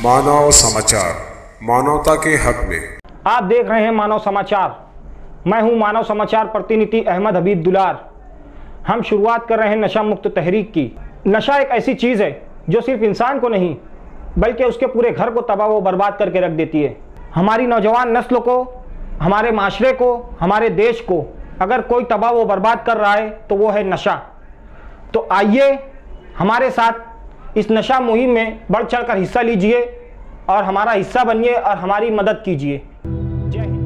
मानव समाचार, मानवता के हक में। आप देख रहे हैं मानव समाचार। मैं हूं मानव समाचार प्रतिनिधि अहमद हबीब दुलार। हम शुरुआत कर रहे हैं नशा मुक्त तहरीक की। नशा एक ऐसी चीज़ है जो सिर्फ इंसान को नहीं बल्कि उसके पूरे घर को तबाह व बर्बाद करके रख देती है। हमारी नौजवान नस्ल को, हमारे माशरे को, हमारे देश को अगर कोई तबाह व बर्बाद कर रहा है तो वो है नशा। तो आइए हमारे साथ इस नशा मुहिम में बढ़ चढ़कर हिस्सा लीजिए और हमारा हिस्सा बनिए और हमारी मदद कीजिए। जय हिंद।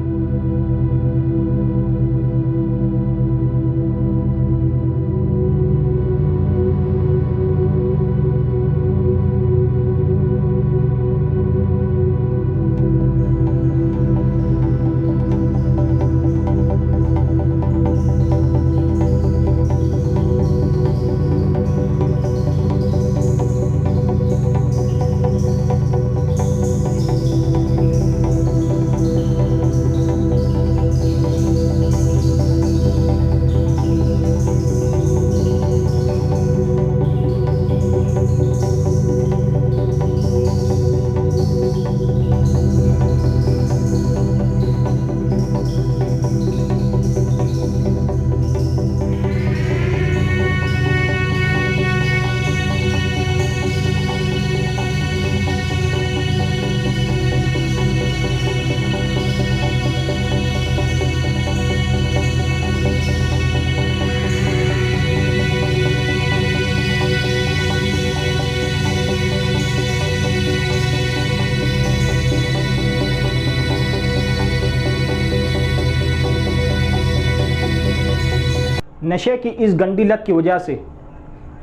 नशे की इस गंदी लत की वजह से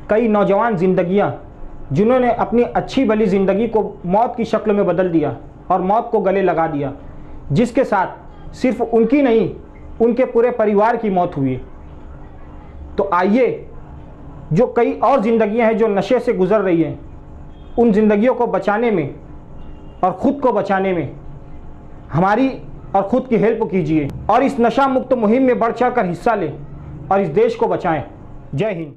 कई नौजवान ज़िंदगियां जिन्होंने अपनी अच्छी भली ज़िंदगी को मौत की शक्ल में बदल दिया और मौत को गले लगा दिया, जिसके साथ सिर्फ उनकी नहीं उनके पूरे परिवार की मौत हुई। तो आइए जो कई और ज़िंदगियां हैं जो नशे से गुज़र रही हैं, उन ज़िंदगियों को बचाने में और ख़ुद को बचाने में हमारी और ख़ुद की हेल्प कीजिए और इस नशा मुक्त मुहिम में बढ़ चढ़ कर हिस्सा लें और इस देश को बचाएं। जय हिंद।